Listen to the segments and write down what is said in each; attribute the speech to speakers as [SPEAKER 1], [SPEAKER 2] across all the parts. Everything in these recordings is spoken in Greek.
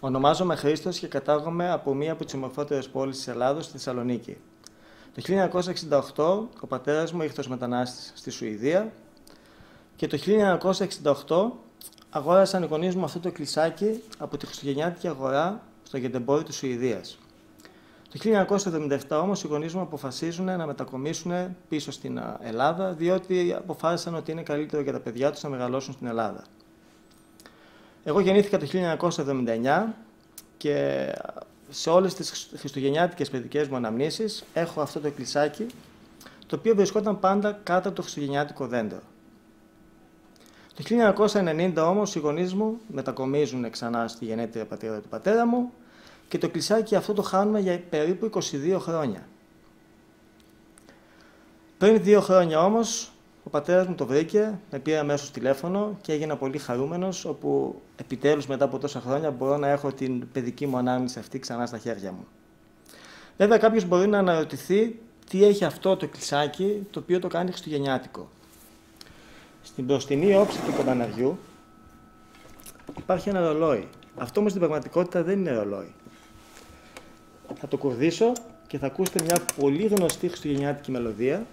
[SPEAKER 1] Ονομάζομαι Χρήστος και κατάγομαι από μία από τις ομορφότερες πόλεις της Ελλάδος, τη Θεσσαλονίκη. Το 1968 ο πατέρας μου ήρθε ως μετανάστης στη Σουηδία και το 1968 αγόρασαν οι γονείς μου αυτό το κλεισάκι από τη χριστουγεννιάτικη αγορά στο Γετεμπόρι της Σουηδίας. Το 1977 όμως οι γονείς μου αποφασίζουν να μετακομίσουν πίσω στην Ελλάδα, διότι αποφάσισαν ότι είναι καλύτερο για τα παιδιά τους να μεγαλώσουν στην Ελλάδα. Εγώ γεννήθηκα το 1979 και σε όλες τις χριστουγεννιάτικες παιδικές μου αναμνήσεις έχω αυτό το κλεισάκι, το οποίο βρισκόταν πάντα κάτω από το χριστουγεννιάτικο δέντρο. Το 1990 όμως οι γονείς μου μετακομίζουν ξανά στη γενέτειρα πατρίδα του πατέρα μου και το κλεισάκι αυτό το χάνουμε για περίπου 22 χρόνια. Πριν 2 χρόνια όμως ο πατέρας μου το βρήκε, με πήρε αμέσως τηλέφωνο και έγινα πολύ χαρούμενος, όπου επιτέλους μετά από τόσα χρόνια μπορώ να έχω την παιδική μου ανάμνηση αυτή ξανά στα χέρια μου. Βέβαια κάποιος μπορεί να αναρωτηθεί τι έχει αυτό το κλεισάκι το οποίο το κάνει χριστουγεννιάτικο. Στην μπροστινή όψη του καμπαναριού υπάρχει ένα ρολόι. Αυτό όμως στην πραγματικότητα δεν είναι ρολόι. Θα το κουρδίσω και θα ακούσετε μια πολύ γνωστή χριστουγεννιάτικη μελωδία,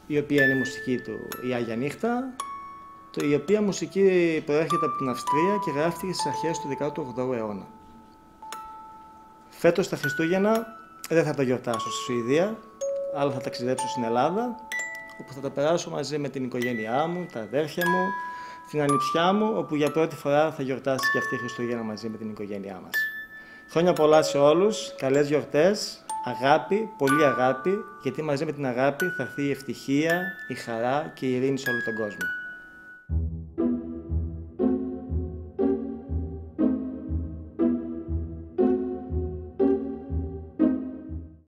[SPEAKER 1] η οποία είναι η μουσική του «Η Άγια Νύχτα», η οποία μουσική προέρχεται από την Αυστρία και γράφτηκε στις αρχές του 18ου αιώνα. Φέτος τα Χριστούγεννα δεν θα τα γιορτάσω στη Σουηδία, αλλά θα ταξιδέψω στην Ελλάδα, όπου θα τα περάσω μαζί με την οικογένειά μου, τα αδέρφια μου, την ανιψιά μου, όπου για πρώτη φορά θα γιορτάσει και αυτή η Χριστούγεννα μαζί με την οικογένειά μας. Χρόνια πολλά σε όλους, καλές γιορτές, αγάπη, πολύ αγάπη, γιατί μαζί με την αγάπη θα έρθει η ευτυχία, η χαρά και η ειρήνη σε όλο τον κόσμο.